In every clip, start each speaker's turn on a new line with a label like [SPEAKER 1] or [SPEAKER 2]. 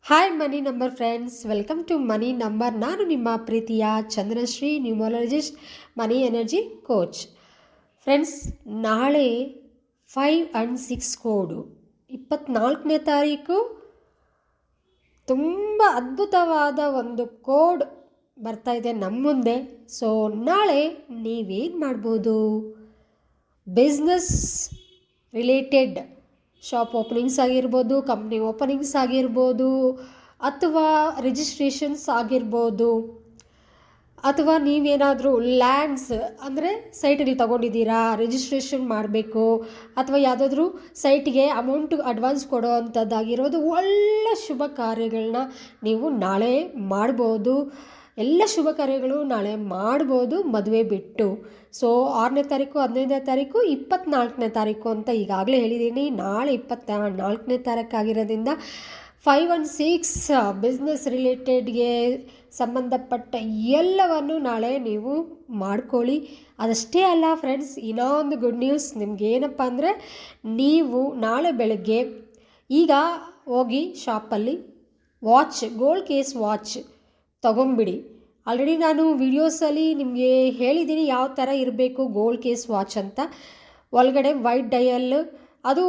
[SPEAKER 1] Hi money number friends, welcome to money number. ನಾನು ನಿಮ್ಮ ಪ್ರೀತಿಯ Chandrashree, numerologist, money energy coach. Friends, ನಾಳೆ 5 and 6 ಕೋಡು 24ನೇ ತಾರೀಕು ತುಂಬ ಅದ್ಭುತವಾದ ಒಂದು ಕೋಡ್ ಬರ್ತಾ ಇದೆ ನಮ್ಮ ಮುಂದೆ. ಸೊ ನಾಳೆ ನೀವೇನು ಮಾಡ್ಬೋದು? ಬಿಸ್ನೆಸ್ ರಿಲೇಟೆಡ್ ಶಾಪ್ ಓಪನಿಂಗ್ಸ್ ಆಗಿರ್ಬೋದು, ಕಂಪ್ನಿ ಓಪನಿಂಗ್ಸ್ ಆಗಿರ್ಬೋದು, ಅಥವಾ ರಿಜಿಸ್ಟ್ರೇಷನ್ಸ್ ಆಗಿರ್ಬೋದು, ಅಥವಾ ನೀವೇನಾದರೂ ಲ್ಯಾಂಡ್ಸ್ ಅಂದರೆ ಸೈಟಲ್ಲಿ ತೊಗೊಂಡಿದ್ದೀರಾ, ರಿಜಿಸ್ಟ್ರೇಷನ್ ಮಾಡಬೇಕು, ಅಥವಾ ಯಾವುದಾದ್ರೂ ಸೈಟಿಗೆ ಅಮೌಂಟ್ ಅಡ್ವಾನ್ಸ್ ಕೊಡೋ ಅಂಥದ್ದಾಗಿರೋದು, ಒಳ್ಳೆ ಶುಭ ಕಾರ್ಯಗಳನ್ನ ನೀವು ನಾಳೆ ಮಾಡ್ಬೋದು. ಎಲ್ಲ ಶುಭ ಕಾರ್ಯಗಳು ನಾಳೆ ಮಾಡ್ಬೋದು ಮದುವೆ ಬಿಟ್ಟು. ಸೊ 6ನೇ ತಾರೀಕು, 15ನೇ ತಾರೀಕು, 24ನೇ ತಾರೀಕು ಅಂತ ಈಗಾಗಲೇ ಹೇಳಿದ್ದೀನಿ. ನಾಳೆ 24ನೇ ತಾರೀಕು ಆಗಿರೋದ್ರಿಂದ 5 and 6 ಬಿಸ್ನೆಸ್ ರಿಲೇಟೆಡ್ಗೆ ಸಂಬಂಧಪಟ್ಟ ಎಲ್ಲವನ್ನು ನಾಳೆ ನೀವು ಮಾಡ್ಕೊಳ್ಳಿ. ಅದಷ್ಟೇ ಅಲ್ಲ ಫ್ರೆಂಡ್ಸ್, ಇನ್ನೊಂದು ಗುಡ್ ನ್ಯೂಸ್ ನಿಮ್ಗೆ ಏನಪ್ಪ ಅಂದರೆ, ನೀವು ನಾಳೆ ಬೆಳಗ್ಗೆ ಈಗ ಹೋಗಿ ಶಾಪಲ್ಲಿ ವಾಚ್, ಗೋಲ್ಡ್ ಕೇಸ್ ವಾಚ್ ತೊಗೊಂಬಿಡಿ. ಆಲ್ರೆಡಿ ನಾನು ವಿಡಿಯೋಸಲ್ಲಿ ನಿಮಗೆ ಹೇಳಿದ್ದೀನಿ ಯಾವ ಥರ ಇರಬೇಕು ಗೋಲ್ಡ್ ಕೇಸ್ ವಾಚ್ ಅಂತ. ಒಳಗಡೆ ವೈಟ್ ಡಯಲ್, ಅದು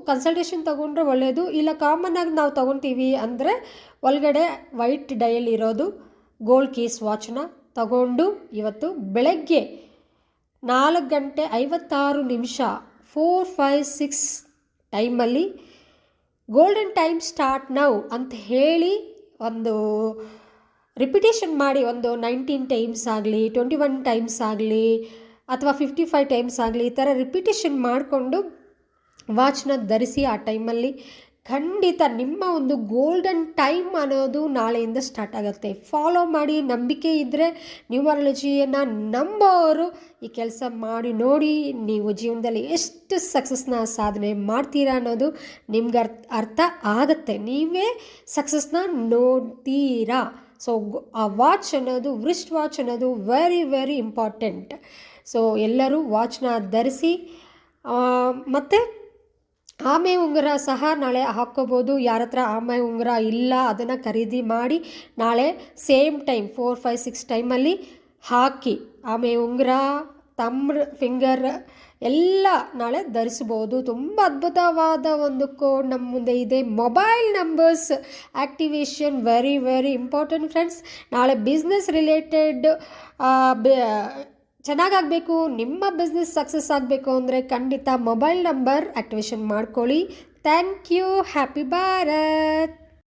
[SPEAKER 1] ಕನ್ಸಲ್ಟೇಷನ್ ತೊಗೊಂಡ್ರೆ ಒಳ್ಳೆಯದು. ಇಲ್ಲ ಕಾಮನ್ನಾಗಿ ನಾವು ತೊಗೊತೀವಿ ಅಂದರೆ ಒಳಗಡೆ ವೈಟ್ ಡಯಲ್ ಇರೋದು ಗೋಲ್ಡ್ ಕೇಸ್ ವಾಚನ್ನ ತಗೊಂಡು ಇವತ್ತು ಬೆಳಗ್ಗೆ 4:56 4, 5, 6 ಟೈಮಲ್ಲಿ ಗೋಲ್ಡನ್ ಟೈಮ್ ಸ್ಟಾರ್ಟ್ ನೌ ಅಂತ ಹೇಳಿ ಒಂದು ರಿಪಿಟೇಷನ್ ಮಾಡಿ, ಒಂದು 19 ಟೈಮ್ಸ್ ಆಗಲಿ, 21 ಟೈಮ್ಸ್ ಆಗಲಿ, ಅಥವಾ 55 ಟೈಮ್ಸ್ ಆಗಲಿ, ಈ ಥರ ರಿಪಿಟೇಷನ್ ಮಾಡಿಕೊಂಡು ವಾಚ್ನ ಧರಿಸಿ. ಆ ಟೈಮಲ್ಲಿ ಖಂಡಿತ ನಿಮ್ಮ ಒಂದು ಗೋಲ್ಡನ್ ಟೈಮ್ ಅನ್ನೋದು ನಾಳೆಯಿಂದ ಸ್ಟಾರ್ಟ್ ಆಗುತ್ತೆ. ಫಾಲೋ ಮಾಡಿ. ನಂಬಿಕೆ ಇದ್ದರೆ, ನ್ಯೂಮರಾಲಜಿಯನ್ನು ನಂಬೋರು ಈ ಕೆಲಸ ಮಾಡಿ ನೋಡಿ. ನೀವು ಜೀವನದಲ್ಲಿ ಎಷ್ಟು ಸಕ್ಸಸ್ನ ಸಾಧನೆ ಮಾಡ್ತೀರಾ ಅನ್ನೋದು ನಿಮ್ಗೆ ಅರ್ಥ ಆಗುತ್ತೆ. ನೀವೇ ಸಕ್ಸಸ್ನ ನೋಡ್ತೀರಾ. ಸೊ ಆ ವಾಚ್ ಅನ್ನೋದು, ರಿಸ್ಟ್ ವಾಚ್ ಅನ್ನೋದು ವೆರಿ ವೆರಿ ಇಂಪಾರ್ಟೆಂಟ್. ಸೊ ಎಲ್ಲರೂ ವಾಚ್ನ ಧರಿಸಿ. ಮತ್ತು ಆಮೆ ಉಂಗುರ ಸಹ ನಾಳೆ ಹಾಕ್ಕೋಬೋದು. ಯಾರ ಹತ್ರ ಆಮೆ ಉಂಗುರ ಇಲ್ಲ ಅದನ್ನು ಖರೀದಿ ಮಾಡಿ ನಾಳೆ ಸೇಮ್ ಟೈಮ್ 4, 5, 6 ಟೈಮಲ್ಲಿ ಹಾಕಿ. ಆಮೆ ಉಂಗುರ, ಫಿಂಗರ್ ಎಲ್ಲ ನಾಳೆ ಧರಿಸ್ಬೋದು. ತುಂಬ ಅದ್ಭುತವಾದ ಒಂದು ಕೋಡ್ ನಮ್ಮ ಮುಂದೆ ಇದೆ. Mobile numbers activation very very important friends. ನಾಳೆ ಬಿಸ್ನೆಸ್ ರಿಲೇಟೆಡ್ ಚೆನ್ನಾಗಾಗಬೇಕು, ನಿಮ್ಮ ಬಿಸ್ನೆಸ್ ಸಕ್ಸಸ್ ಆಗಬೇಕು ಅಂದರೆ ಖಂಡಿತ ಮೊಬೈಲ್ ನಂಬರ್ ಆ್ಯಕ್ಟಿವೇಷನ್ ಮಾಡ್ಕೊಳ್ಳಿ. Thank you. ಹ್ಯಾಪಿ ಭಾರತ್.